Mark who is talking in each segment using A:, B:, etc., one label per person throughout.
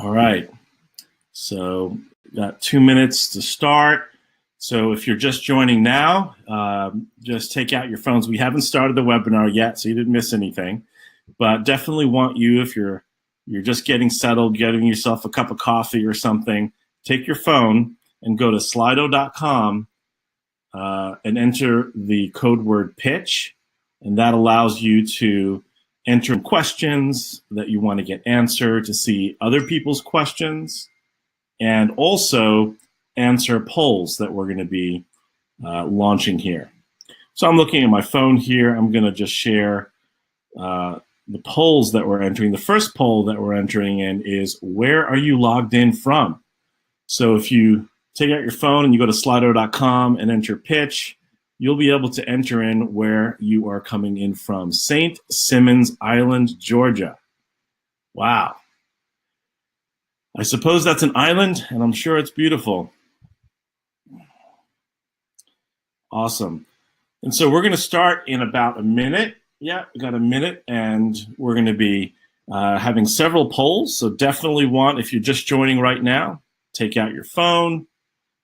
A: All right, so got 2 minutes to start. So if you're just joining now, just take out your phones. We haven't started the webinar yet, so you didn't miss anything. But definitely want you, if you're just getting settled, getting yourself a cup of coffee or something, take your phone and go to slido.com and enter the code word pitch, and that allows you to enter questions that you want to get answered, to see other people's questions, and also answer polls that we're going to be launching here. So I'm looking at my phone here. I'm going to just share the polls that we're entering. The first poll that we're entering in is, where are you logged in from? So if you take out your phone and you go to slido.com and enter pitch, you'll be able to enter in where you are coming in from. St. Simons Island, Georgia. Wow. I suppose that's an island, and I'm sure it's beautiful. Awesome. And so we're going to start in about a minute. Yeah, we got a minute, and we're going to be having several polls. So definitely if you're just joining right now, take out your phone.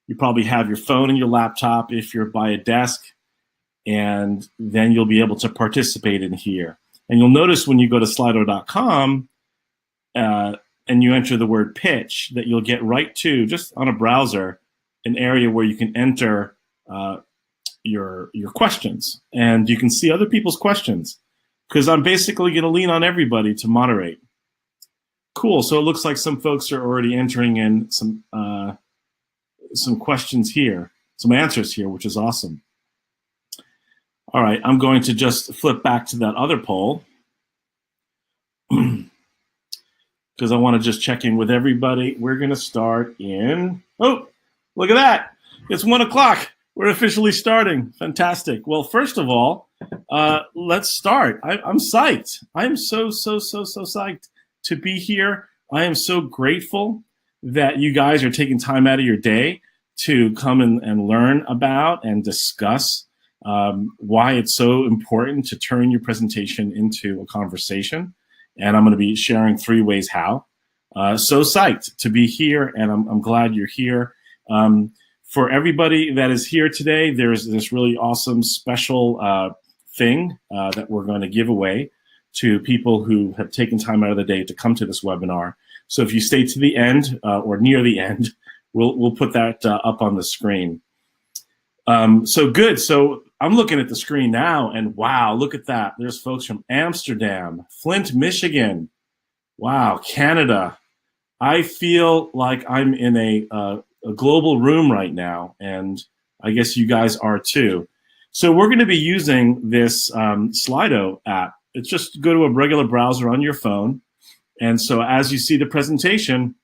A: You probably have your phone and your laptop if you're by a desk, and then you'll be able to participate in here. And you'll notice when you go to slido.com and you enter the word pitch, that you'll get right to, just on a browser, an area where you can enter your questions, and you can see other people's questions, because I'm basically going to lean on everybody to moderate. Cool. So it looks like some folks are already entering in some questions here, some answers here, which is awesome. All right, I'm going to just flip back to that other poll because I want to just check in with everybody. We're going to start in, oh, look at that. It's 1 o'clock. We're officially starting. Fantastic. Well, first of all, let's start. I'm psyched. I am so psyched to be here. I am so grateful that you guys are taking time out of your day to come and learn about and discuss why it's so important to turn your presentation into a conversation. And I'm going to be sharing 3 ways how. So psyched to be here, and I'm glad you're here. For everybody that is here today, there's this really awesome special thing that we're going to give away to people who have taken time out of the day to come to this webinar. So if you stay to the end or near the end, we'll put that up on the screen. So good. So I'm looking at the screen now, and wow, look at that. There's folks from Amsterdam, Flint, Michigan. Wow, Canada. I feel like I'm in a global room right now, and I guess you guys are too. So we're going to be using this Slido app. It's just go to a regular browser on your phone, and so as you see the presentation,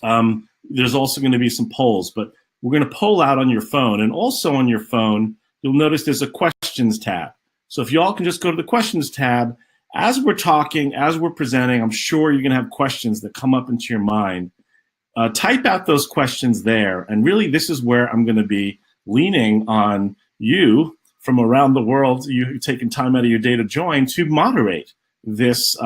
A: there's also going to be some polls, but we're going to poll out on your phone, and also on your phone, you'll notice there's a questions tab. So if you all can just go to the questions tab, as we're talking, as we're presenting, I'm sure you're going to have questions that come up into your mind. Type out those questions there, and really this is where I'm going to be leaning on you from around the world, you who've taken time out of your day to join, to moderate this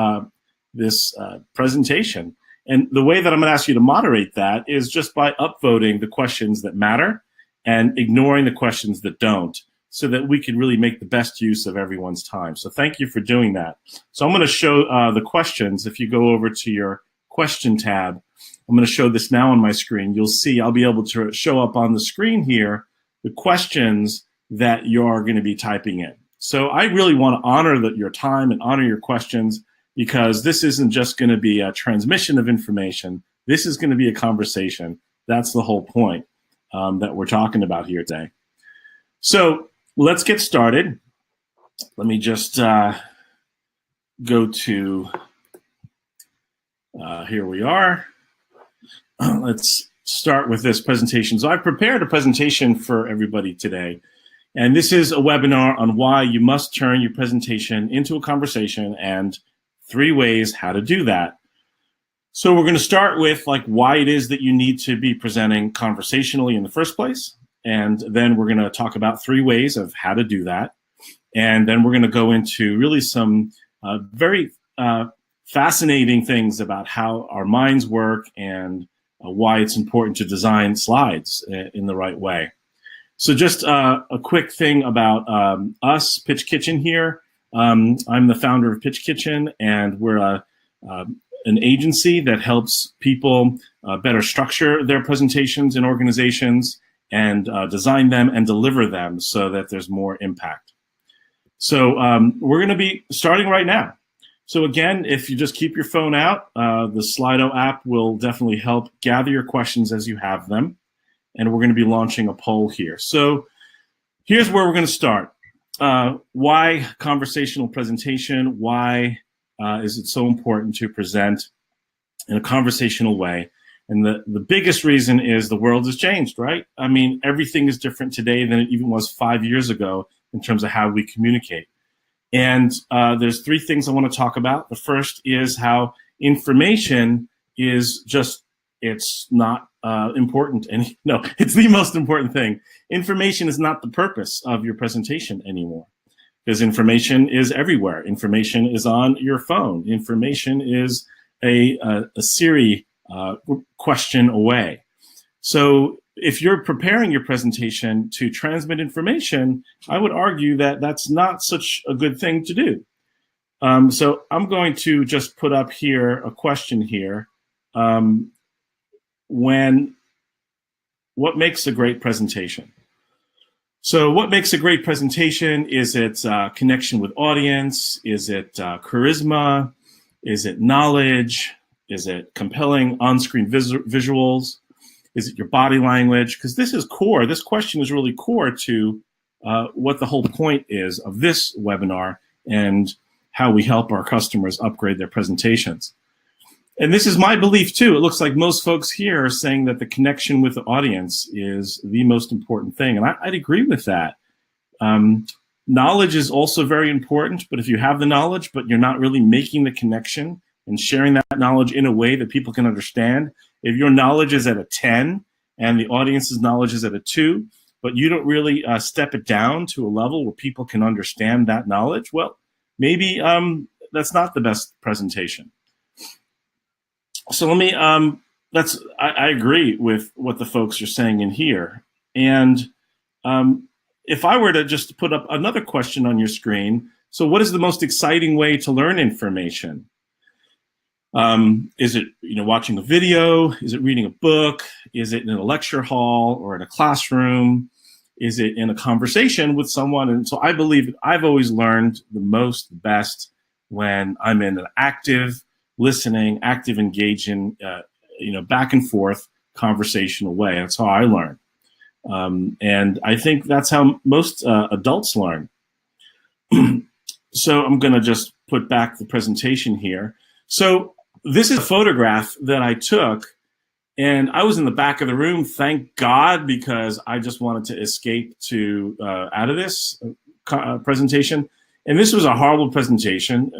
A: presentation. And the way that I'm going to ask you to moderate that is just by upvoting the questions that matter and ignoring the questions that don't, so that we can really make the best use of everyone's time. So thank you for doing that. So I'm going to show the questions. If you go over to your question tab, I'm going to show this now on my screen. You'll see I'll be able to show up on the screen here the questions that you're going to be typing in. So I really want to honor your time and honor your questions, because this isn't just going to be a transmission of information. This is going to be a conversation. That's the whole point that we're talking about here today. So let's get started. Let me just go to, here we are. Let's start with this presentation. So I've prepared a presentation for everybody today, and this is a webinar on why you must turn your presentation into a conversation and 3 ways how to do that. So we're going to start with why it is that you need to be presenting conversationally in the first place, and then we're going to talk about 3 ways of how to do that, and then we're going to go into really some very fascinating things about how our minds work and why it's important to design slides in the right way. So just a quick thing about us, Pitch Kitchen here. I'm the founder of Pitch Kitchen, and we're an agency that helps people better structure their presentations in organizations and design them and deliver them so that there's more impact. So we're going to be starting right now. So again, if you just keep your phone out, the Slido app will definitely help gather your questions as you have them. And we're going to be launching a poll here. So here's where we're going to start. Why conversational presentation? Why is it so important to present in a conversational way? And the biggest reason is the world has changed, right? I mean, everything is different today than it even was 5 years ago in terms of how we communicate. And there's three things I want to talk about. The first is how information is just, it's not important. And no, it's the most important thing. Information is not the purpose of your presentation anymore, because information is everywhere. Information is on your phone. Information is a Siri question away. So if you're preparing your presentation to transmit information, I would argue that that's not such a good thing to do. So I'm going to just put up here a question here. What makes a great presentation? So what makes a great presentation? Is it connection with audience? Is it charisma? Is it knowledge? Is it compelling on-screen visuals? Is it your body language? Because this is core. This question is really core to what the whole point is of this webinar and how we help our customers upgrade their presentations. And this is my belief too. It looks like most folks here are saying that the connection with the audience is the most important thing. And I'd agree with that. Knowledge is also very important, but if you have the knowledge, but you're not really making the connection and sharing that knowledge in a way that people can understand, if your knowledge is at a 10 and the audience's knowledge is at a 2, but you don't really step it down to a level where people can understand that knowledge, well, maybe that's not the best presentation. So let me, I agree with what the folks are saying in here. And if I were to just put up another question on your screen, so what is the most exciting way to learn information? Is it watching a video? Is it reading a book? Is it in a lecture hall or in a classroom? Is it in a conversation with someone? And so I believe I've always learned the best when I'm in an active listening, active engaging, back and forth conversational way. That's how I learn. And I think that's how most adults learn. So I'm going to just put back the presentation here. So this is a photograph that I took, and I was in the back of the room, thank God, because I just wanted to escape out of this presentation. And this was a horrible presentation.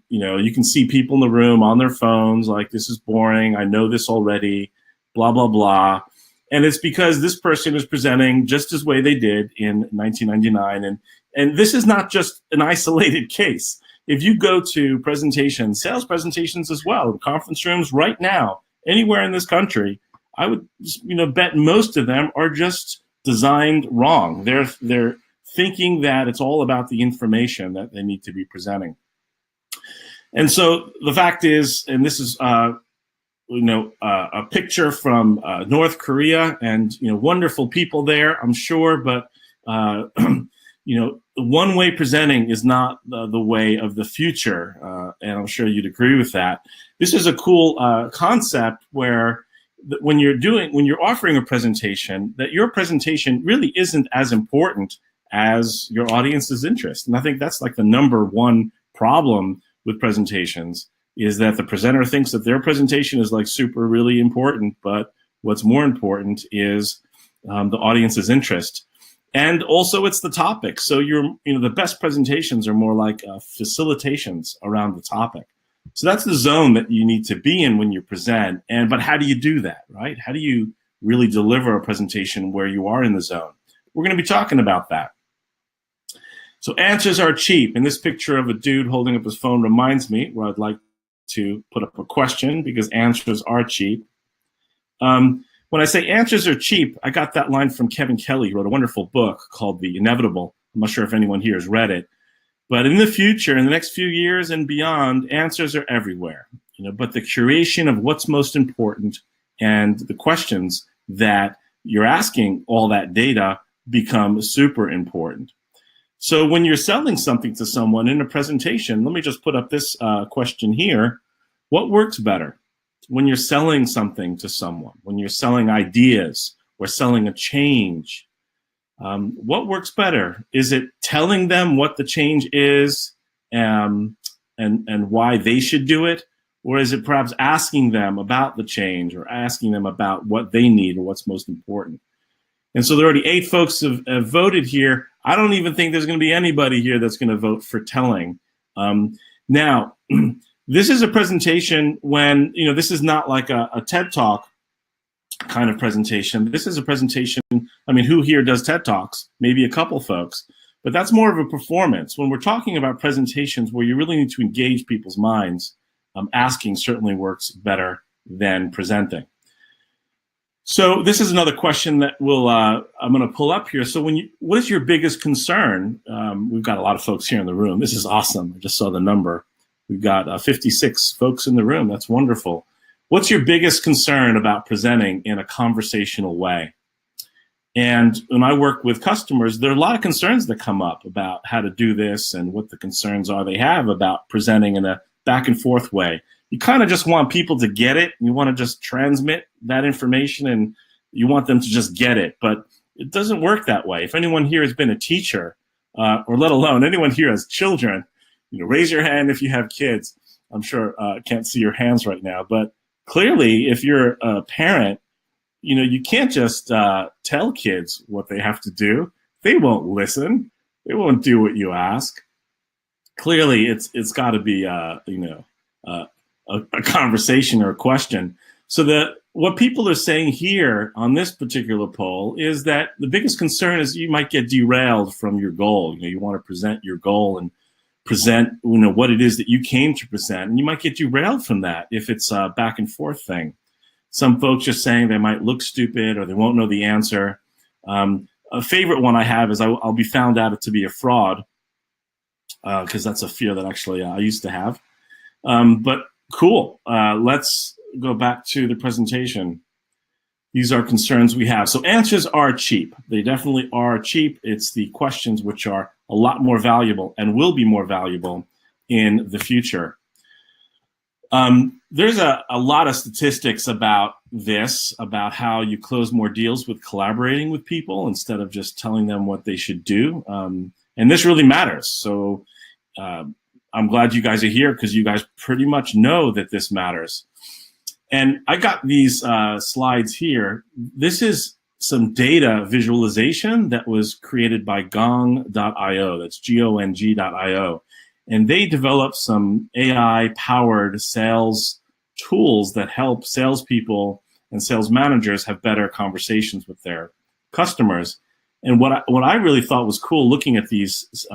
A: You can see people in the room on their phones, like, this is boring, I know this already, blah, blah, blah. And it's because this person is presenting just as way they did in 1999. And this is not just an isolated case. If you go to presentations, sales presentations as well, conference rooms right now, anywhere in this country, I would bet most of them are just designed wrong. They're thinking that it's all about the information that they need to be presenting. And so the fact is, and this is a picture from North Korea, and wonderful people there, I'm sure, but one-way presenting is not the way of the future, and I'm sure you'd agree with that. This is a cool concept where when you're offering a presentation, that your presentation really isn't as important as your audience's interest. And I think that's like the #1 problem with presentations, is that the presenter thinks that their presentation is like super really important, but what's more important is the audience's interest. And also it's the topic. So the best presentations are more like facilitations around the topic. So that's the zone that you need to be in when you present. But how do you do that, right? How do you really deliver a presentation where you are in the zone? We're going to be talking about that. So answers are cheap. And this picture of a dude holding up his phone reminds me where I'd like to put up a question because answers are cheap. When I say answers are cheap, I got that line from Kevin Kelly. He wrote a wonderful book called The Inevitable. I'm not sure if anyone here has read it. But in the future, in the next few years and beyond, answers are everywhere. But the curation of what's most important and the questions that you're asking all that data become super important. So when you're selling something to someone in a presentation, let me just put up this question here. What works better when you're selling something to someone, when you're selling ideas or selling a change? What works better? Is it telling them what the change is and why they should do it? Or is it perhaps asking them about the change or asking them about what they need or what's most important? And so there are already 8 folks have voted here. I don't even think there's going to be anybody here that's going to vote for telling. Now, this is a presentation when, this is not like a TED Talk kind of presentation. This is a presentation, who here does TED Talks? Maybe a couple folks. But that's more of a performance. When we're talking about presentations where you really need to engage people's minds, asking certainly works better than presenting. So this is another question that I'm going to pull up here. So what is your biggest concern? We've got a lot of folks here in the room. This is awesome. I just saw the number. We've got 56 folks in the room. That's wonderful. What's your biggest concern about presenting in a conversational way? And when I work with customers, there are a lot of concerns that come up about how to do this and what the concerns are they have about presenting in a back and forth way. You kind of just want people to get it. You want to just transmit that information and you want them to just get it. But it doesn't work that way. If anyone here has been a teacher, or let alone anyone here has children, raise your hand if you have kids. I'm sure I can't see your hands right now. But clearly, if you're a parent, you can't just tell kids what they have to do. They won't listen. They won't do what you ask. Clearly, it's got to be a conversation or a question. So what people are saying here on this particular poll is that the biggest concern is you might get derailed from your goal. You want to present your goal and present what it is that you came to present, and you might get derailed from that if it's a back and forth thing. Some folks just saying they might look stupid or they won't know the answer. A favorite one I have is I'll be found out to be a fraud, because that's a fear that actually I used to have. But cool. Let's go back to the presentation. These are concerns we have. So answers are cheap. They definitely are cheap. It's the questions which are a lot more valuable and will be more valuable in the future. There's a lot of statistics about this, about how you close more deals with collaborating with people instead of just telling them what they should do. And this really matters. So I'm glad you guys are here because you guys pretty much know that this matters. And I got these slides here. This is some data visualization that was created by Gong.io. That's Gong.io. And they developed some AI-powered sales tools that help salespeople and sales managers have better conversations with their customers. And what I really thought was cool looking at these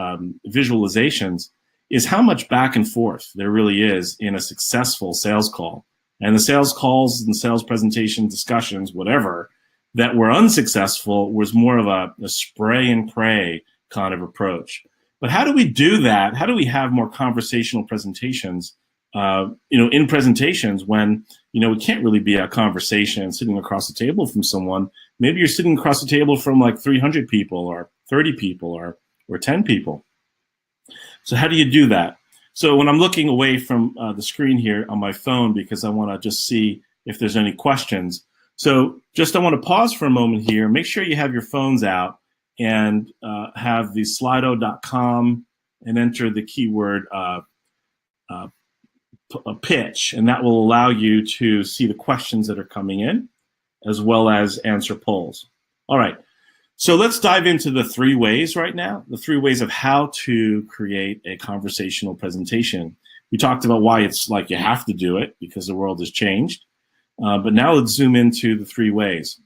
A: visualizations is how much back and forth there really is in a successful sales call. And the sales calls and sales presentation discussions, whatever, that were unsuccessful was more of a spray and pray kind of approach. But how do we do that? How do we have more conversational presentations, in presentations when, it can't really be a conversation sitting across the table from someone. Maybe you're sitting across the table from like 300 people or 30 people or 10 people. So how do you do that? So when I'm looking away from the screen here on my phone, because I want to just see if there's any questions. So I want to pause for a moment here. Make sure you have your phones out and have the slido.com and enter the keyword pitch. And that will allow you to see the questions that are coming in as well as answer polls. All right. So let's dive into the 3 ways right now, the 3 ways of how to create a conversational presentation. We talked about why it's like you have to do it because the world has changed. But now let's zoom into the 3 ways.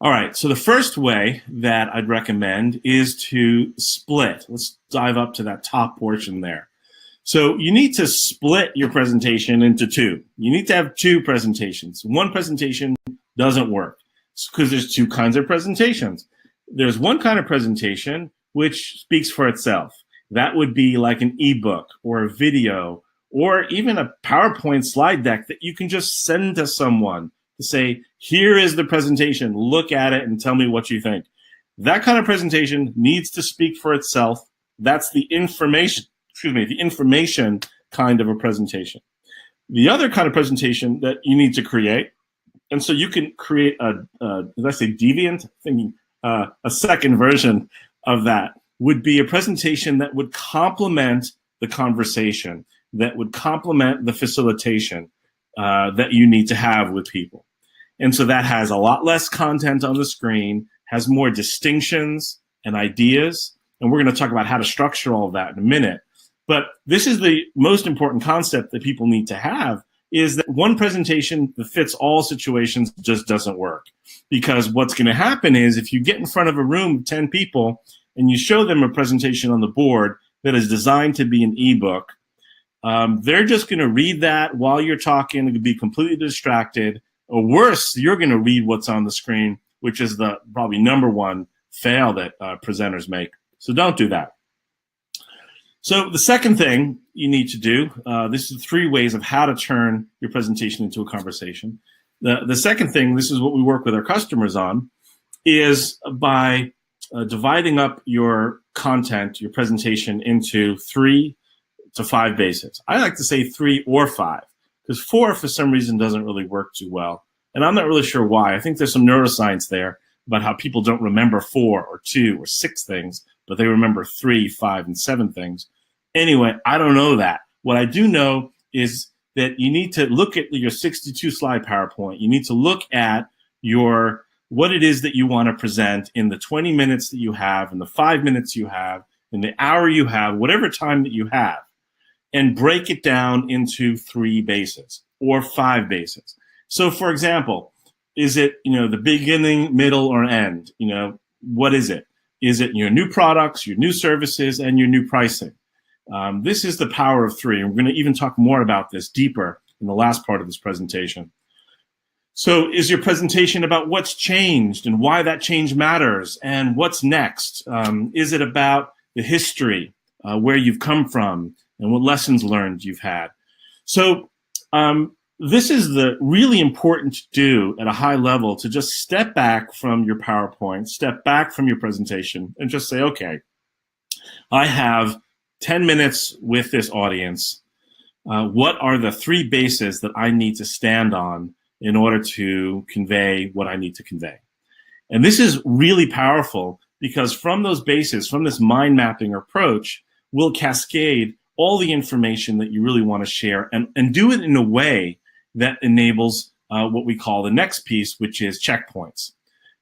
A: All right, so the first way that I'd recommend is to split. Let's dive up to that top portion there. So you need to split your presentation into two. You need to have two presentations. One presentation doesn't work because there's two kinds of presentations. There's one kind of presentation which speaks for itself. That would be like an ebook or a video or even a PowerPoint slide deck that you can just send to someone to say, here is the presentation, look at it and tell me what you think. That kind of presentation needs to speak for itself. That's the information kind of a presentation. The other kind of presentation that you need to create, and so you can create did I say deviant? Thinking a second version of that would be a presentation that would complement the conversation, that would complement the facilitation that you need to have with people. And so that has a lot less content on the screen, has more distinctions and ideas, and we're going to talk about how to structure all of that in a minute. But this is the most important concept that people need to have, is that one presentation that fits all situations just doesn't work. Because what's going to happen is if you get in front of a room of 10 people and you show them a presentation on the board that is designed to be an ebook, they're just going to read that while you're talking and be completely distracted. Or worse, you're going to read what's on the screen, which is the probably number one fail that presenters make. So don't do that. So the second thing you need to do, this is 3 ways of how to turn your presentation into a conversation. The second thing, this is what we work with our customers on, is by dividing up your content, your presentation, into 3 to 5 bases. I like to say 3 or 5, because 4 for some reason doesn't really work too well. And I'm not really sure why. I think there's some neuroscience there about how people don't remember 4 or 2 or 6 things, but they remember 3, 5, and 7 things. Anyway, I don't know that. What I do know is that you need to look at your 62 slide PowerPoint. You need to look at what it is that you want to present in the 20 minutes that you have, in the 5 minutes you have, in the hour you have, whatever time that you have, and break it down into 3 bases or 5 bases. So for example, is it, the beginning, middle, or end? What is it? Is it your new products, your new services, and your new pricing? This is the power of 3. And we're going to even talk more about this deeper in the last part of this presentation. So is your presentation about what's changed and why that change matters and what's next? Is it about the history, where you've come from, and what lessons learned you've had? So this is the really important to do at a high level, to just step back from your PowerPoint, step back from your presentation, and just say, okay, I have 10 minutes with this audience. What are the 3 bases that I need to stand on in order to convey what I need to convey? And this is really powerful, because from those bases, from this mind mapping approach, we'll cascade all the information that you really want to share and do it in a way that enables what we call the next piece, which is checkpoints.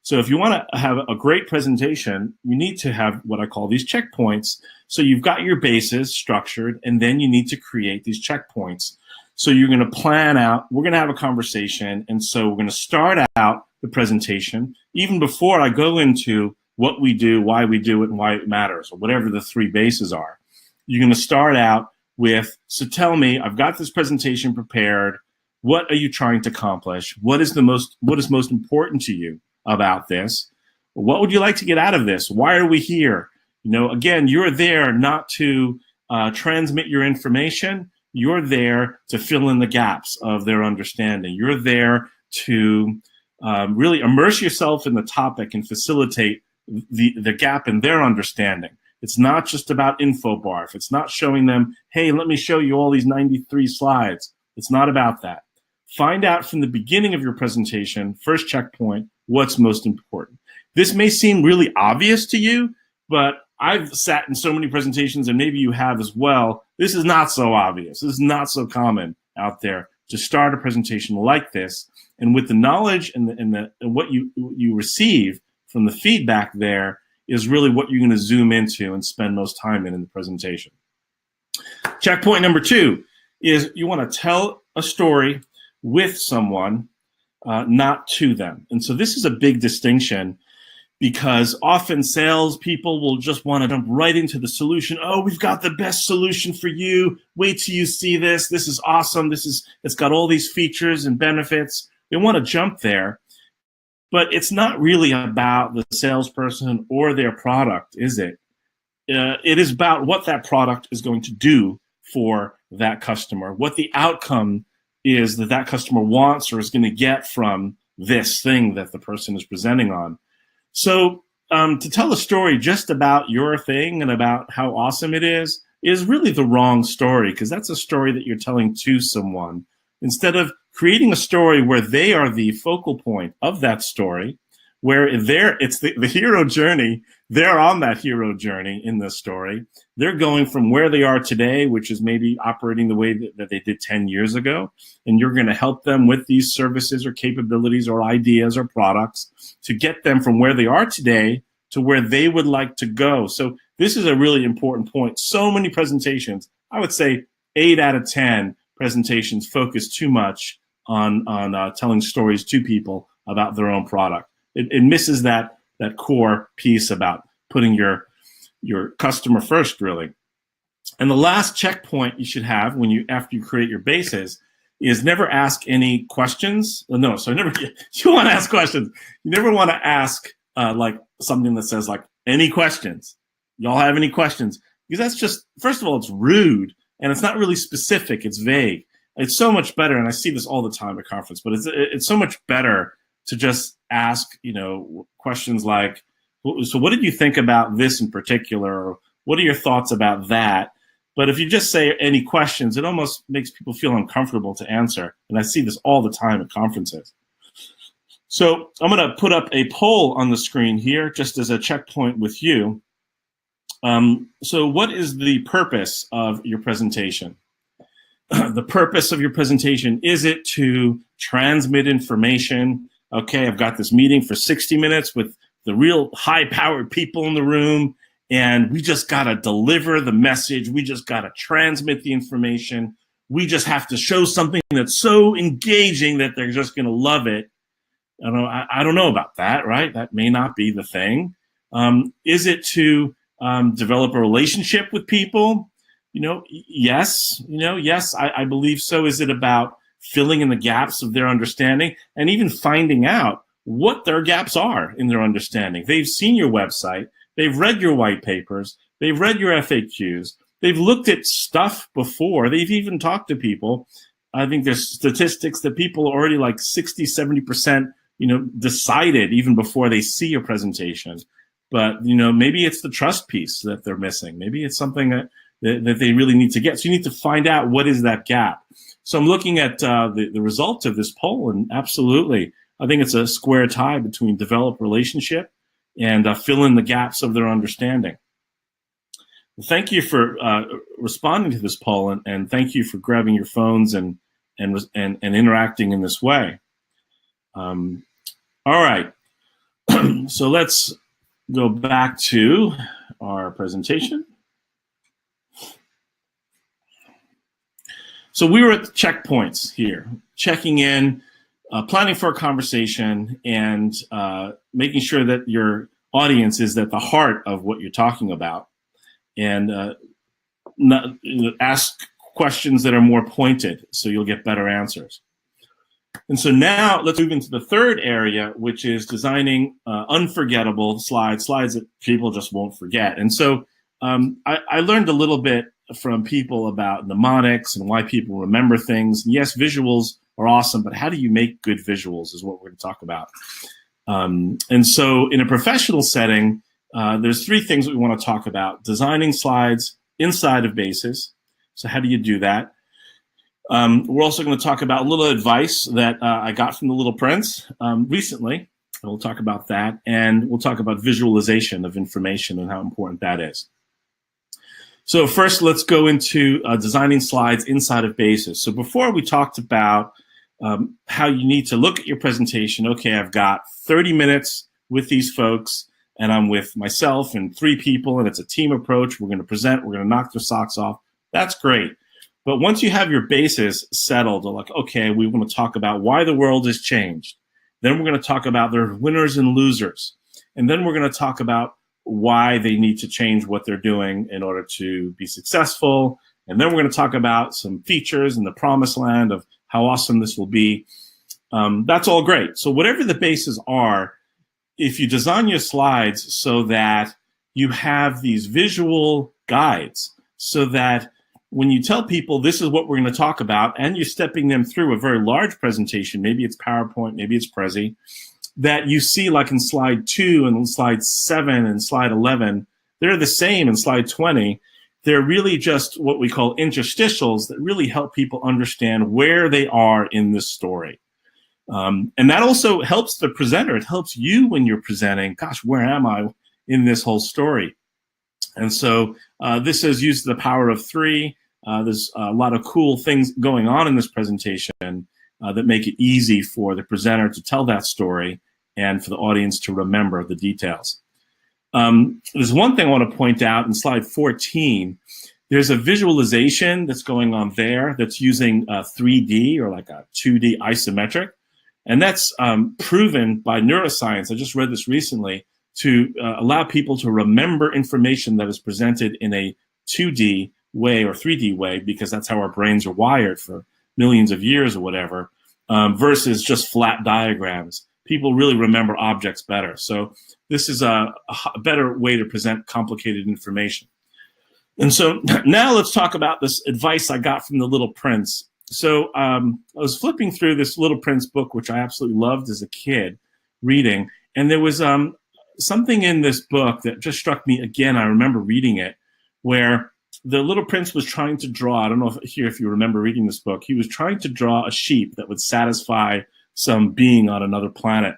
A: So if you want to have a great presentation, you need to have what I call these checkpoints. So you've got your bases structured, and then you need to create these checkpoints. So you're going to plan out, we're going to have a conversation, and so we're going to start out the presentation, even before I go into what we do, why we do it, and why it matters, or whatever the 3 bases are. You're going to start out with, so tell me, I've got this presentation prepared. What are you trying to accomplish? What is most important to you about this? What would you like to get out of this? Why are we here? Again, you're there not to transmit your information. You're there to fill in the gaps of their understanding. You're there to really immerse yourself in the topic and facilitate the gap in their understanding. It's not just about InfoBarf. It's not showing them, hey, let me show you all these 93 slides. It's not about that. Find out from the beginning of your presentation, first checkpoint, what's most important. This may seem really obvious to you, but I've sat in so many presentations, and maybe you have as well. This is not so obvious. This is not so common out there to start a presentation like this. And with the knowledge and what you receive from the feedback there is really what you're going to zoom into and spend most time in the presentation. Checkpoint number 2 is you want to tell a story with someone, not to them. And so this is a big distinction. because often salespeople will just want to jump right into the solution. Oh, we've got the best solution for you. Wait till you see this. This is awesome. It's got all these features and benefits. They want to jump there, but it's not really about the salesperson or their product, is it? It is about what that product is going to do for that customer, what the outcome is that that customer wants or is going to get from this thing that the person is presenting on. So to tell a story just about your thing and about how awesome it is really the wrong story, because that's a story that you're telling to someone. Instead of creating a story where they are the focal point of that story, where it's the hero journey, they're on that hero journey in this story. They're going from where they are today, which is maybe operating the way that they did 10 years ago, and you're going to help them with these services or capabilities or ideas or products to get them from where they are today to where they would like to go. So this is a really important point. So many presentations, I would say 8 out of 10 presentations focus too much on telling stories to people about their own product. It misses that core piece about putting your customer first, really. And the last checkpoint you should have after you create your bases is never ask any questions. You want to ask questions. You never want to ask like something that says like, any questions? Y'all have any questions? Because that's just, first of all, it's rude and it's not really specific. It's vague. It's so much better, and I see this all the time at conference, but it's so much better to just ask, questions like, so what did you think about this in particular? Or what are your thoughts about that? But if you just say any questions, it almost makes people feel uncomfortable to answer. And I see this all the time at conferences. So I'm going to put up a poll on the screen here, just as a checkpoint with you. So what is the purpose of your presentation? The purpose of your presentation, is it to transmit information? Okay, I've got this meeting for 60 minutes with the real high-powered people in the room, and we just got to deliver the message. We just got to transmit the information. We just have to show something that's so engaging that they're just going to love it. I don't know about that, right? That may not be the thing. Is it to develop a relationship with people? Yes, I believe so. Is it about filling in the gaps of their understanding and even finding out what their gaps are in their understanding? They've seen your website. They've read your white papers. They've read your FAQs. They've looked at stuff before. They've even talked to people. I think there's statistics that people are already like 60, 70%, decided even before they see your presentation. But, maybe it's the trust piece that they're missing. Maybe it's something that they really need to get. So you need to find out what is that gap. So I'm looking at the results of this poll, and absolutely, I think it's a square tie between develop relationship and fill in the gaps of their understanding. Thank you for responding to this poll, and thank you for grabbing your phones and interacting in this way. All right, so let's go back to our presentation. So we were at the checkpoints here, checking in, planning for a conversation, and making sure that your audience is at the heart of what you're talking about, and ask questions that are more pointed so you'll get better answers. And so now let's move into the third area, which is designing unforgettable slides that people just won't forget. And so I learned a little bit from people about mnemonics and why people remember things. And yes, visuals are awesome, but how do you make good visuals is what we're going to talk about. And so in a professional setting, there's 3 things that we want to talk about. Designing slides inside of Bases. So how do you do that? We're also going to talk about a little advice that I got from the Little Prince recently. And we'll talk about that. And we'll talk about visualization of information and how important that is. So first, let's go into designing slides inside of Bases. So before we talked about how you need to look at your presentation. Okay, I've got 30 minutes with these folks, and I'm with myself and 3 people, and it's a team approach. We're going to present. We're going to knock their socks off. That's great. But once you have your bases settled, like, okay, we want to talk about why the world has changed. Then we're going to talk about their winners and losers. And then we're going to talk about why they need to change what they're doing in order to be successful. And then we're going to talk about some features in the promised land of how awesome this will be. That's all great. So whatever the bases are, if you design your slides so that you have these visual guides so that when you tell people this is what we're going to talk about and you're stepping them through a very large presentation, maybe it's PowerPoint, maybe it's Prezi, that you see like in slide 2 and slide 7 and slide 11, they're the same in slide 20. They're really just what we call interstitials that really help people understand where they are in this story. And that also helps the presenter. It helps you when you're presenting. Gosh, where am I in this whole story? And so this has used the power of 3. There's a lot of cool things going on in this presentation that make it easy for the presenter to tell that story and for the audience to remember the details. There's one thing I want to point out in slide 14. There's a visualization that's going on there that's using 3D or like a 2D isometric. And that's proven by neuroscience. I just read this recently to allow people to remember information that is presented in a 2D way or 3D way, because that's how our brains are wired for millions of years or whatever, versus just flat diagrams. People really remember objects better. So this is a better way to present complicated information. And so now let's talk about this advice I got from The Little Prince. So I was flipping through this Little Prince book, which I absolutely loved as a kid reading. And there was something in this book that just struck me again. I remember reading it, where the Little Prince was trying to draw, I don't know if you remember reading this book, he was trying to draw a sheep that would satisfy some being on another planet.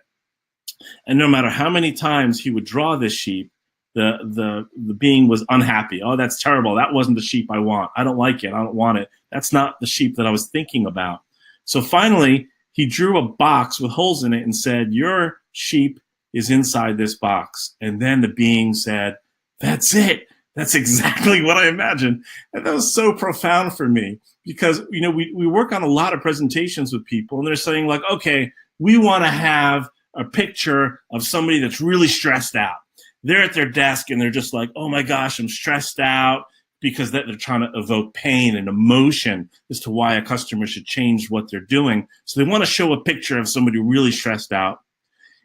A: And no matter how many times he would draw this sheep, the being was unhappy. Oh, that's terrible. That wasn't the sheep I want. I don't like it. I don't want it. That's not the sheep that I was thinking about. So finally, he drew a box with holes in it and said, your sheep is inside this box. And then the being said, that's it. That's exactly what I imagined. And that was so profound for me because, you know, we work on a lot of presentations with people and they're saying like, okay, we want to have a picture of somebody that's really stressed out. They're at their desk and they're just like, oh my gosh, I'm stressed out, because they're trying to evoke pain and emotion as to why a customer should change what they're doing. So they want to show a picture of somebody really stressed out.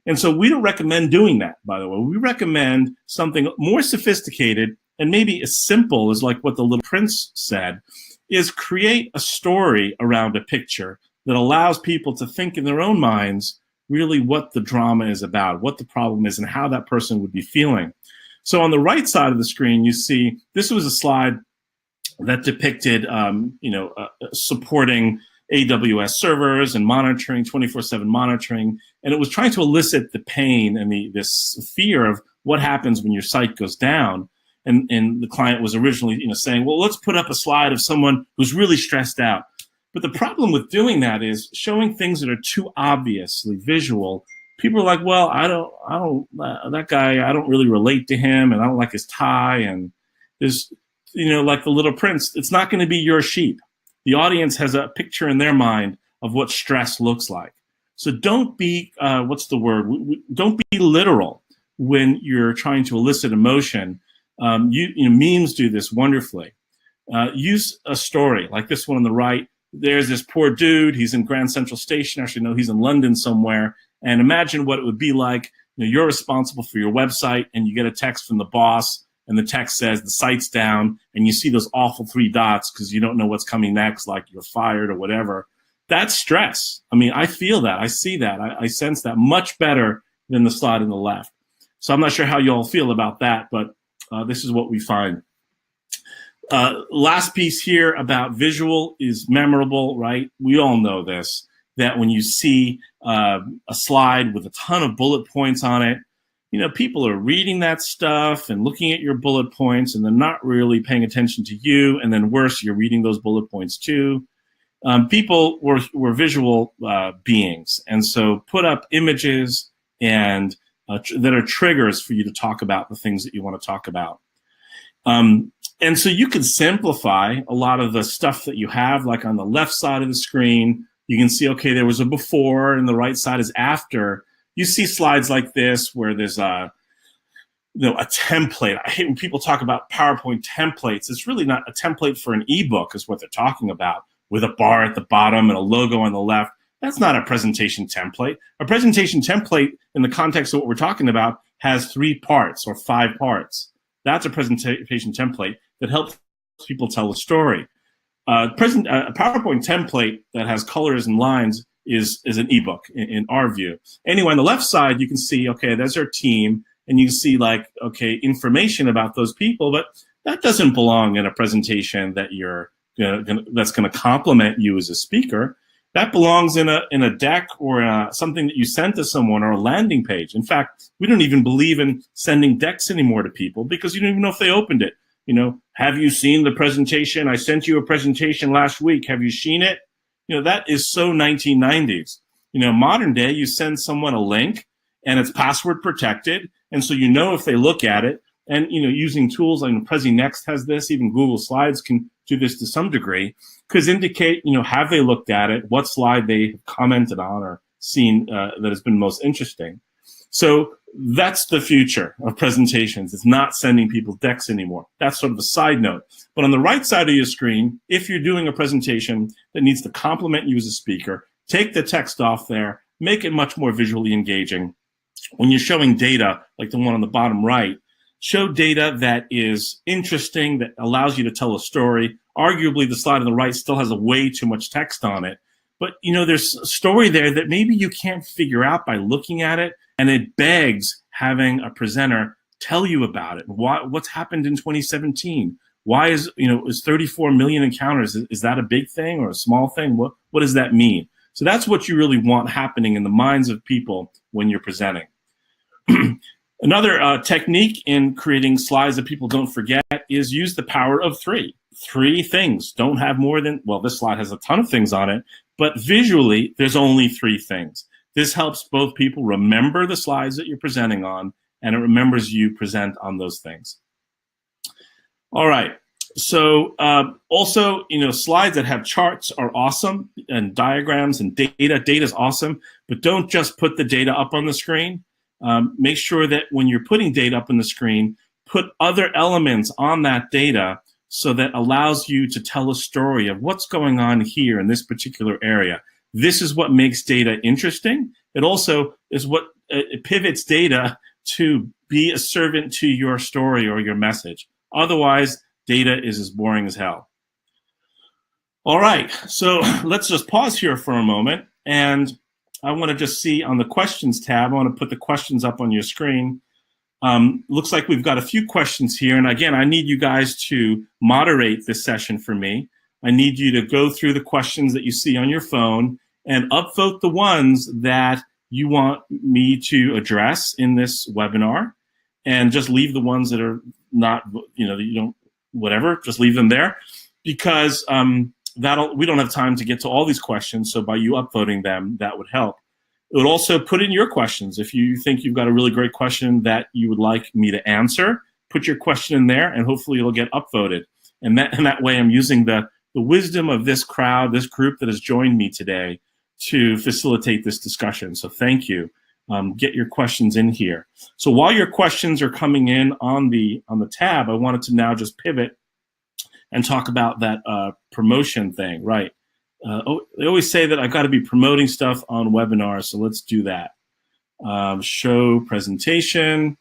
A: And so we don't recommend doing that, by the way. We recommend something more sophisticated and maybe as simple as like what the Little Prince said, is create a story around a picture that allows people to think in their own minds really what the drama is about, what the problem is, and how that person would be feeling. So on the right side of the screen, you see this was a slide that depicted, supporting AWS servers and monitoring, 24/7 monitoring, and it was trying to elicit the pain and this fear of what happens when your site goes down. And the client was originally, saying, well, let's put up a slide of someone who's really stressed out. But the problem with doing that is showing things that are too obviously visual. People are like, well, that guy, I don't really relate to him, and I don't like his tie. And there's, like the Little Prince, it's not going to be your sheep. The audience has a picture in their mind of what stress looks like. So don't be, don't be literal when you're trying to elicit emotion. Memes do this wonderfully. Use a story like this one on the right. There's this poor dude. He's in Grand Central Station. Actually, no, he's in London somewhere. And imagine what it would be like. You're responsible for your website, and you get a text from the boss, and the text says the site's down, and you see those awful 3 dots because you don't know what's coming next, like you're fired or whatever. That's stress. I mean, I feel that. I see that. I sense that much better than the slide on the left. So I'm not sure how you all feel about that, but this is what we find. Last piece here about visual is memorable, right? We all know this, that when you see a slide with a ton of bullet points on it, people are reading that stuff and looking at your bullet points, and they're not really paying attention to you. And then worse, you're reading those bullet points too. People were visual beings. And so put up images and that are triggers for you to talk about the things that you want to talk about. And so you can simplify a lot of the stuff that you have, like on the left side of the screen, you can see, okay, there was a before and the right side is after. You see slides like this where there's a template. I hate when people talk about PowerPoint templates. It's really not a template for an ebook is what they're talking about, with a bar at the bottom and a logo on the left. That's not a presentation template. A presentation template in the context of what we're talking about has 3 parts or 5 parts. That's a presentation template that helps people tell a story. A PowerPoint template that has colors and lines is an ebook in our view. Anyway, on the left side, you can see, okay, there's our team, and you can see like, okay, information about those people, but that doesn't belong in a presentation that that's going to complement you as a speaker. That belongs in a deck or something that you send to someone, or a landing page. In fact, we don't even believe in sending decks anymore to people because you don't even know if they opened it. Have you seen the presentation? I sent you a presentation last week. Have you seen it? That is so 1990s. Modern day, you send someone a link and it's password protected. And so if they look at it, and using tools like PresiNext has this, even Google Slides can do this to some degree, could indicate, have they looked at it, what slide they have commented on or seen that has been most interesting. So that's the future of presentations. It's not sending people decks anymore. That's sort of a side note. But on the right side of your screen, if you're doing a presentation that needs to complement you as a speaker, take the text off there, make it much more visually engaging. When you're showing data, like the one on the bottom right, show data that is interesting, that allows you to tell a story. Arguably, the slide on the right still has way too much text on it. But, there's a story there that maybe you can't figure out by looking at it, and it begs having a presenter tell you about it. What's happened in 2017? Why is 34 million encounters? Is that a big thing or a small thing? What does that mean? So that's what you really want happening in the minds of people when you're presenting. Another technique in creating slides that people don't forget is use the power of 3. 3 things. Don't have more than, this slide has a ton of things on it, but visually, there's only 3 things. This helps both people remember the slides that you're presenting on, and it remembers you present on those things. All right. So also, slides that have charts are awesome, and diagrams and data. Data is awesome, but don't just put the data up on the screen. Make sure that when you're putting data up on the screen, put other elements on that data so that allows you to tell a story of what's going on here in this particular area. This is what makes data interesting. It also is what it pivots data to be a servant to your story or your message. Otherwise, data is as boring as hell. All right, so let's just pause here for a moment, and I want to just see on the questions tab, I want to put the questions up on your screen. Looks like we've got a few questions here. And again, I need you guys to moderate this session for me. I need you to go through the questions that you see on your phone and upvote the ones that you want me to address in this webinar, and just leave the ones that are not, that you don't, whatever, just leave them there, because we don't have time to get to all these questions. So by you upvoting them, that would help. It would also put in your questions. If you think you've got a really great question that you would like me to answer, put your question in there, and hopefully it'll get upvoted. And that way I'm using the wisdom of this crowd, this group that has joined me today, to facilitate this discussion. So thank you. Get your questions in here. So while your questions are coming in on the tab, I wanted to now just pivot and talk about that promotion thing, right? They always say that I've got to be promoting stuff on webinars, so let's do that. Show presentation.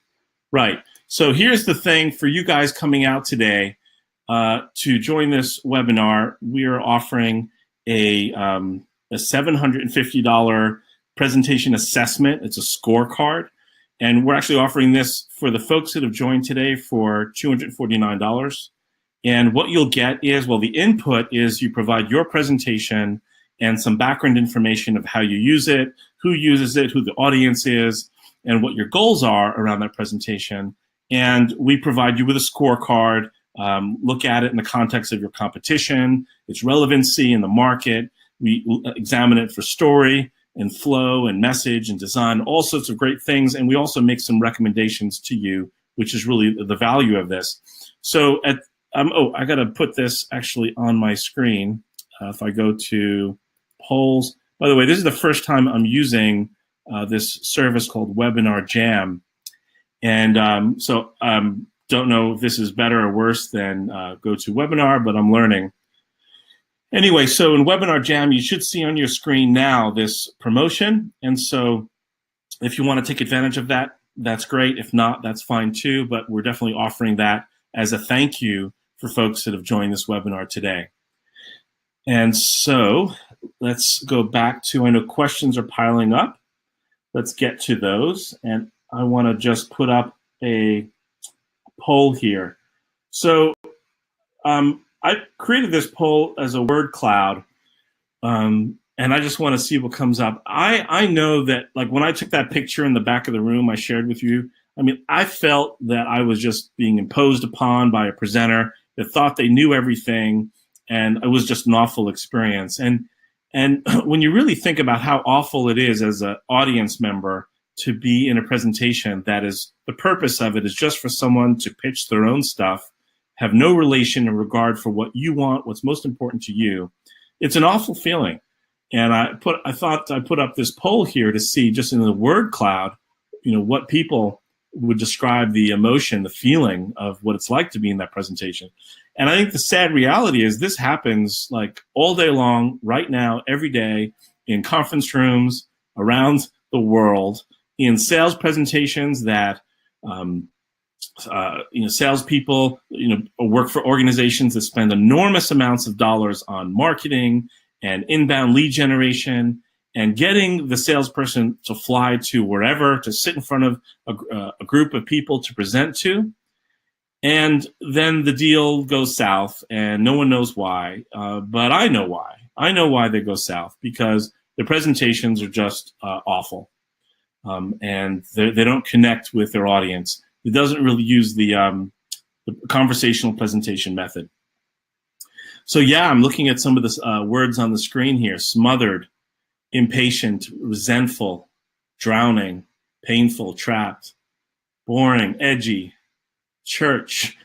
A: Right. So here's the thing for you guys coming out today to join this webinar. We are offering a $750 presentation assessment. It's a scorecard. And we're actually offering this for the folks that have joined today for $249. And what you'll get is, the input is you provide your presentation and some background information of how you use it, who uses it, who the audience is, and what your goals are around that presentation. And we provide you with a scorecard, look at it in the context of your competition, its relevancy in the market. We examine it for story and flow and message and design, all sorts of great things. And we also make some recommendations to you, which is really the value of this. So I got to put this actually on my screen. If I go to polls, by the way, this is the first time I'm using this service called Webinar Jam. And don't know if this is better or worse than GoToWebinar, but I'm learning. Anyway, so in Webinar Jam, you should see on your screen now this promotion. And so if you want to take advantage of that, that's great. If not, that's fine too. But we're definitely offering that as a thank you for folks that have joined this webinar today. And so let's go back to, I know questions are piling up. Let's get to those. And I want to just put up a poll here. So I created this poll as a word cloud, and I just want to see what comes up. I know that, like, when I took that picture in the back of the room I shared with you, I mean, I felt that I was just being imposed upon by a presenter that thought they knew everything, and it was just an awful experience. And when you really think about how awful it is as an audience member to be in a presentation that is, the purpose of it is just for someone to pitch their own stuff, have no relation and regard for what you want, what's most important to you, it's an awful feeling. And I thought I put up this poll here to see, just in the word cloud, what people would describe the emotion, the feeling of what it's like to be in that presentation. And I think the sad reality is this happens like all day long, right now, every day, in conference rooms around the world, in sales presentations that salespeople, work for organizations that spend enormous amounts of dollars on marketing and inbound lead generation, and getting the salesperson to fly to wherever, to sit in front of a group of people to present to. And then the deal goes south, and no one knows why, but I know why. I know why they go south, because the presentations are just awful, and they don't connect with their audience. It doesn't really use the conversational presentation method. So yeah, I'm looking at some of the words on the screen here: smothered, impatient, resentful, drowning, painful, trapped, boring, edgy, church.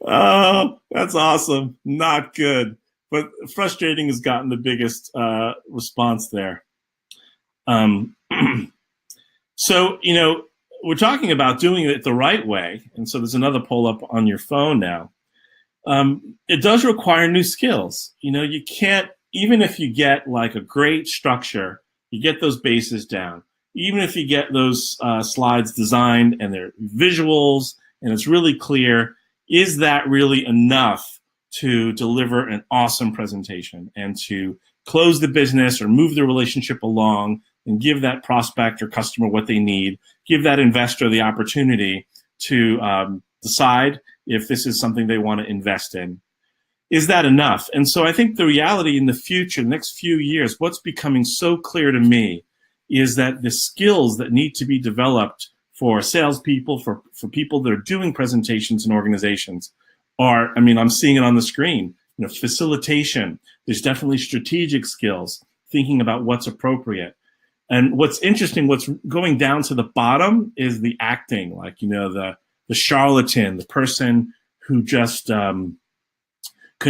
A: Oh, that's awesome. Not good. But frustrating has gotten the biggest response there. So, we're talking about doing it the right way. And so there's another poll up on your phone now. It does require new skills. You can't, even if you get like a great structure, you get those bases down, even if you get those slides designed and they're visuals and it's really clear, is that really enough to deliver an awesome presentation and to close the business or move the relationship along and give that prospect or customer what they need, give that investor the opportunity to decide if this is something they want to invest in? Is that enough? And so I think the reality in the future, the next few years, what's becoming so clear to me is that the skills that need to be developed for salespeople, for people that are doing presentations in organizations are, I'm seeing it on the screen, facilitation. There's definitely strategic skills, thinking about what's appropriate. And what's interesting, what's going down to the bottom is the acting, like, the charlatan, the person who just can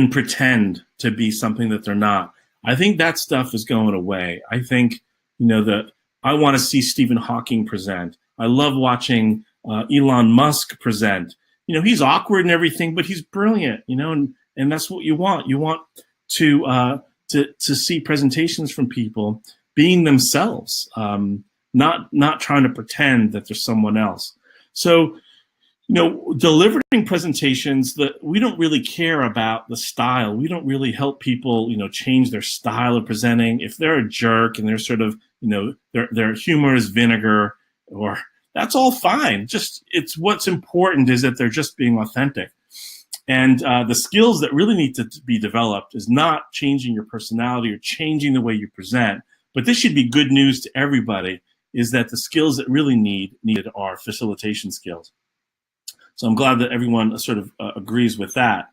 A: pretend to be something that they're not. I think that stuff is going away. I think, I want to see Stephen Hawking present. I love watching Elon Musk present. He's awkward and everything, but he's brilliant, and that's what you want. You want to see presentations from people being themselves, not trying to pretend that they're someone else. So, delivering presentations, that we don't really care about the style. We don't really help people, change their style of presenting. If they're a jerk and they're sort of, their humor is vinegar, or that's all fine. It's what's important is that they're just being authentic. And the skills that really need to be developed is not changing your personality or changing the way you present, but this should be good news to everybody, is that the skills that really needed are facilitation skills. So I'm glad that everyone sort of agrees with that.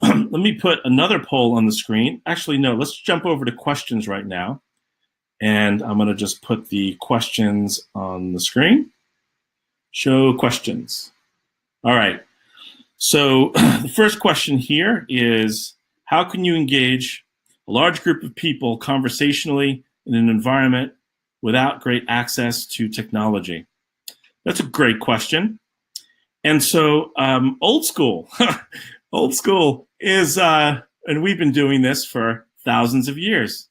A: Let me put another poll on the screen. Actually, no, let's jump over to questions right now. And I'm going to just put the questions on the screen. Show questions. All right. So the first question here is, how can you engage a large group of people conversationally in an environment without great access to technology? That's a great question. And so old school, old school is, and we've been doing this for thousands of years.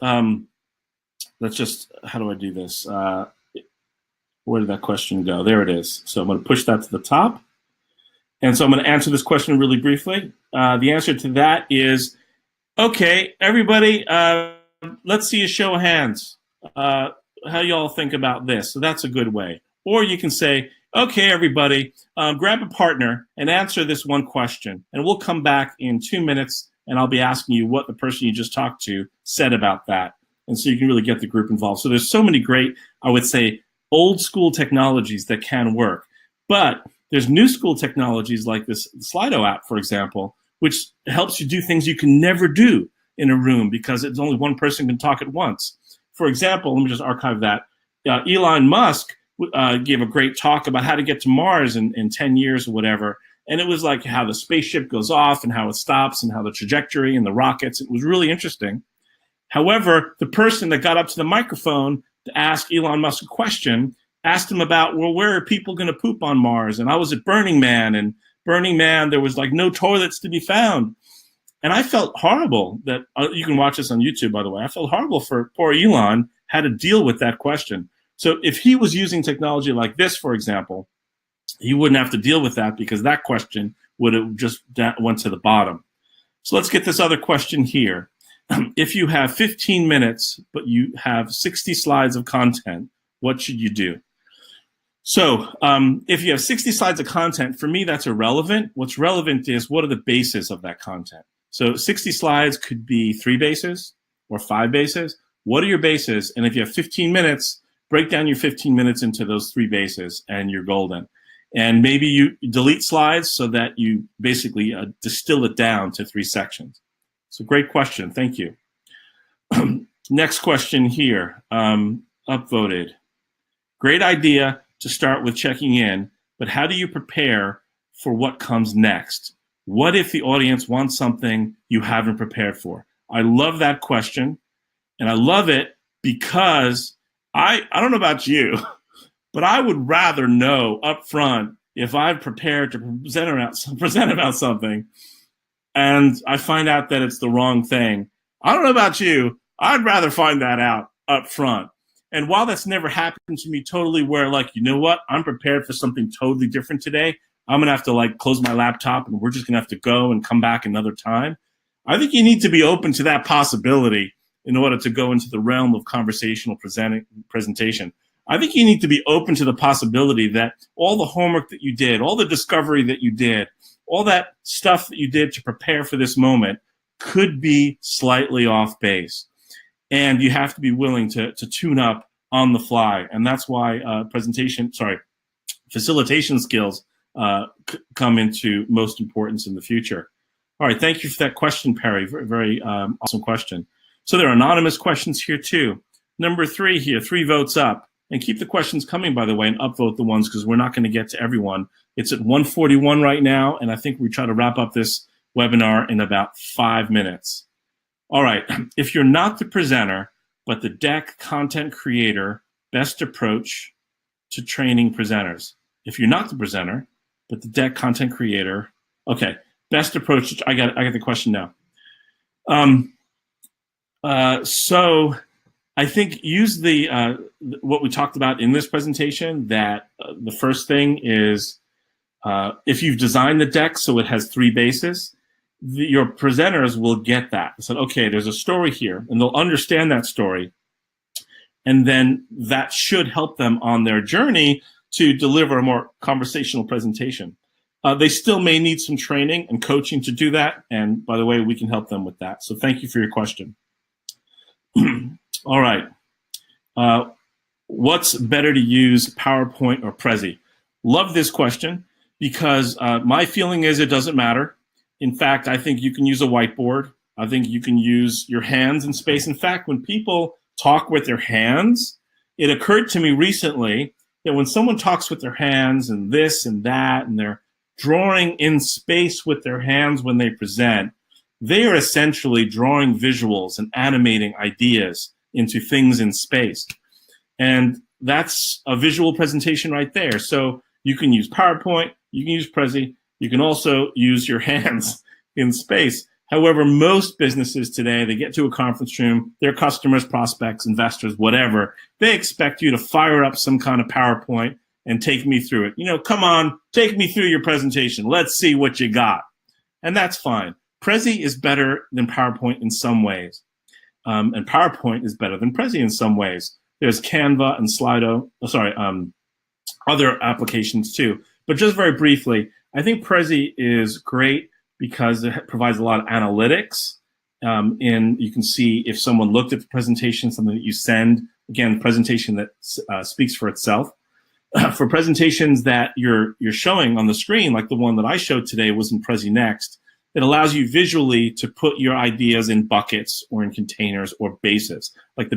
A: Let's just, how do I do this? Where did that question go? There it is. So I'm going to push that to the top. And so I'm going to answer this question really briefly. The answer to that is, okay, everybody, let's see a show of hands. How y'all think about this? So that's a good way. Or you can say, okay, everybody, grab a partner and answer this one question. And we'll come back in 2 minutes and I'll be asking you what the person you just talked to said about that. And so you can really get the group involved. So there's so many great, I would say, old school technologies that can work. But there's new school technologies like this Slido app, for example, which helps you do things you can never do in a room because it's only one person can talk at once. For example, let me just archive that. Elon Musk gave a great talk about how to get to Mars in 10 years or whatever. And it was like how the spaceship goes off and how it stops and how the trajectory and the rockets. It was really interesting. However, the person that got up to the microphone to ask Elon Musk a question asked him about, well, where are people going to poop on Mars? And I was at Burning Man, and Burning Man, there was like no toilets to be found. And I felt horrible that, you can watch this on YouTube, by the way. I felt horrible for poor Elon had to deal with that question. So if he was using technology like this, for example, he wouldn't have to deal with that because that question would have just went to the bottom. So let's get this other question here. If you have 15 minutes, but you have 60 slides of content, what should you do? So if you have 60 slides of content, for me, that's irrelevant. What's relevant is what are the bases of that content? So 60 slides could be 3 bases or 5 bases. What are your bases? And if you have 15 minutes, break down your 15 minutes into those 3 bases and you're golden. And maybe you delete slides so that you basically distill it down to 3 sections. It's a great question. Thank you. Next question here, upvoted. Great idea to start with checking in, but how do you prepare for what comes next? What if the audience wants something you haven't prepared for? I love that question, and I love it because I don't know about you, but I would rather know up front if I've prepared to present about something and I find out that it's the wrong thing. I don't know about you. I'd rather find that out up front. And while that's never happened to me totally where like, you know what, I'm prepared for something totally different today. I'm going to have to like close my laptop and we're just going to have to go and come back another time. I think you need to be open to that possibility in order to go into the realm of conversational presentation. I think you need to be open to the possibility that all the homework that you did, all the discovery that you did, all that stuff that you did to prepare for this moment could be slightly off base. And you have to be willing to tune up on the fly. And that's why facilitation skills come into most importance in the future. All right, thank you for that question, Perry. Very, very awesome question. So there are anonymous questions here too. Number 3 here, 3 votes up. And keep the questions coming, by the way, and upvote the ones because we're not going to get to everyone. It's at 1:41 right now, and I think we try to wrap up this webinar in about 5 minutes. All right, if you're not the presenter, but the deck content creator, best approach to training presenters. If you're not the presenter, but the deck content creator, okay, best approach. I got the question now. So I think use the what we talked about in this presentation. That the first thing is if you've designed the deck so it has 3 bases. Your presenters will get that. They said, okay, there's a story here, and they'll understand that story. And then that should help them on their journey to deliver a more conversational presentation. They still may need some training and coaching to do that. And by the way, we can help them with that. So thank you for your question. All right. What's better to use, PowerPoint or Prezi? Love this question because my feeling is it doesn't matter. In fact, I think you can use a whiteboard. I think you can use your hands in space. In fact, when people talk with their hands, it occurred to me recently that when someone talks with their hands and this and that, and they're drawing in space with their hands when they present, they are essentially drawing visuals and animating ideas into things in space. And that's a visual presentation right there. So you can use PowerPoint, you can use Prezi, you can also use your hands in space. However, most businesses today, they get to a conference room, their customers, prospects, investors, whatever, they expect you to fire up some kind of PowerPoint and take me through it. Come on, take me through your presentation. Let's see what you got. And that's fine. Prezi is better than PowerPoint in some ways. And PowerPoint is better than Prezi in some ways. There's Canva and Slido, other applications too. But just very briefly, I think Prezi is great because it provides a lot of analytics. And you can see if someone looked at the presentation, something that you send, again, presentation that speaks for itself. For presentations that you're showing on the screen, like the one that I showed today was in Prezi Next, it allows you visually to put your ideas in buckets or in containers or bases, like the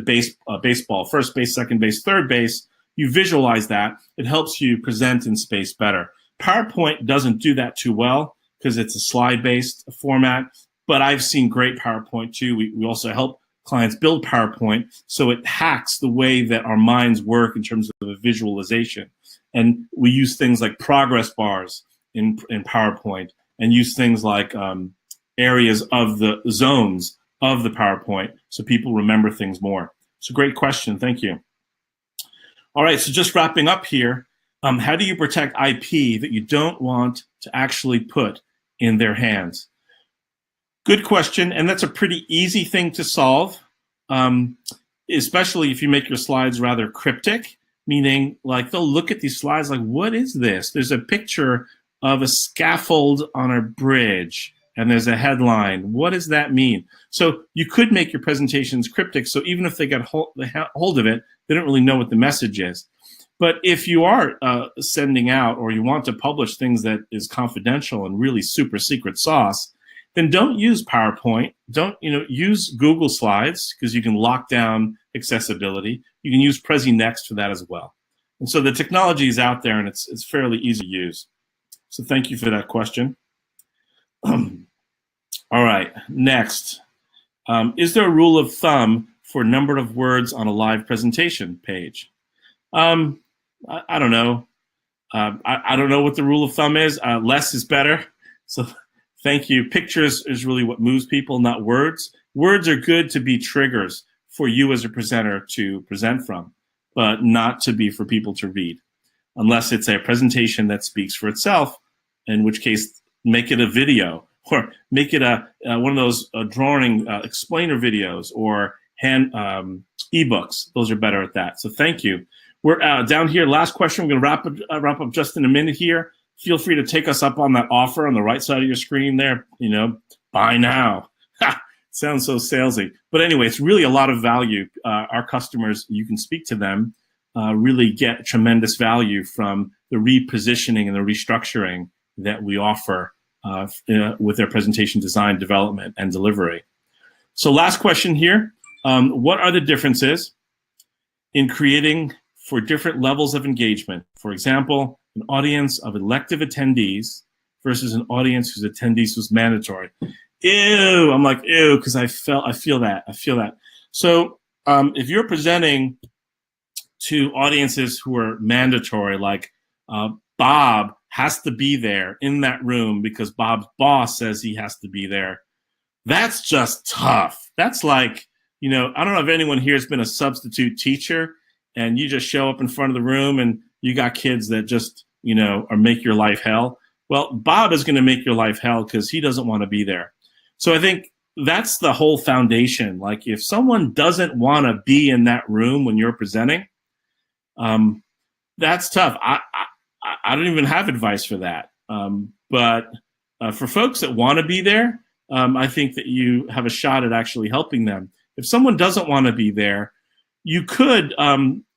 A: baseball, first base, second base, third base. You visualize that. It helps you present in space better. PowerPoint doesn't do that too well because it's a slide-based format, but I've seen great PowerPoint too. We also help clients build PowerPoint, so it hacks the way that our minds work in terms of a visualization. And we use things like progress bars in PowerPoint, and use things like areas of the zones of the PowerPoint so people remember things more. It's a great question. Thank you. All right, so just wrapping up here, how do you protect IP that you don't want to actually put in their hands? Good question, and that's a pretty easy thing to solve, especially if you make your slides rather cryptic, meaning like they'll look at these slides like, what is this? There's a picture of a scaffold on a bridge, and there's a headline. What does that mean? So you could make your presentations cryptic, so even if they get hold of it, they don't really know what the message is. But if you are sending out or you want to publish things that is confidential and really super secret sauce, then don't use PowerPoint. Don't use Google Slides because you can lock down accessibility. You can use Prezi Next for that as well. And so the technology is out there and it's fairly easy to use. So thank you for that question. All right, next. Is there a rule of thumb for number of words on a live presentation page? I don't know. I don't know what the rule of thumb is. Less is better. So thank you. Pictures is really what moves people, not words. Words are good to be triggers for you as a presenter to present from, but not to be for people to read. Unless it's a presentation that speaks for itself, in which case make it a video or make it one of those drawing explainer videos or hand ebooks. Those are better at that. So thank you. We're down here. Last question. We're going to wrap up just in a minute here. Feel free to take us up on that offer on the right side of your screen there. Buy now. Sounds so salesy. But anyway, it's really a lot of value. Our customers, you can speak to them, really get tremendous value from the repositioning and the restructuring that we offer with their presentation design, development, and delivery. So last question here. What are the differences in creating for different levels of engagement? For example, an audience of elective attendees versus an audience whose attendees was mandatory. Ew, I'm like, ew, because I feel that. So if you're presenting to audiences who are mandatory, like Bob has to be there in that room because Bob's boss says he has to be there, that's just tough. That's like, I don't know if anyone here has been a substitute teacher and you just show up in front of the room and you got kids that just, or make your life hell. Well, Bob is going to make your life hell because he doesn't want to be there. So I think that's the whole foundation. Like if someone doesn't want to be in that room when you're presenting, that's tough. I don't even have advice for that. But for folks that want to be there, I think that you have a shot at actually helping them. If someone doesn't want to be there, you could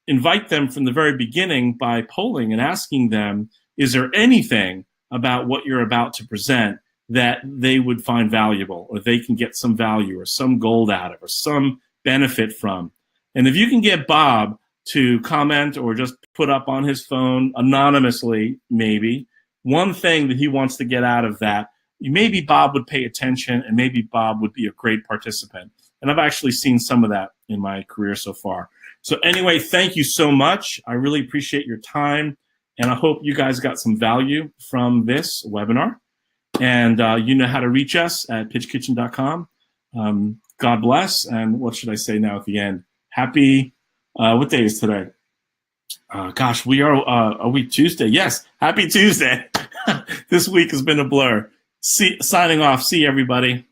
A: invite them from the very beginning by polling and asking them, is there anything about what you're about to present that they would find valuable or they can get some value or some gold out of or some benefit from? And if you can get Bob to comment or just put up on his phone anonymously, maybe, one thing that he wants to get out of that, maybe Bob would pay attention and maybe Bob would be a great participant. And I've actually seen some of that in my career so far. So anyway, thank you so much. I really appreciate your time, and I hope you guys got some value from this webinar. And you know how to reach us at pitchkitchen.com. God bless, and what should I say now at the end? Happy, what day is today? Gosh, we are we Tuesday? Yes, happy Tuesday. This week has been a blur. Signing off. See everybody.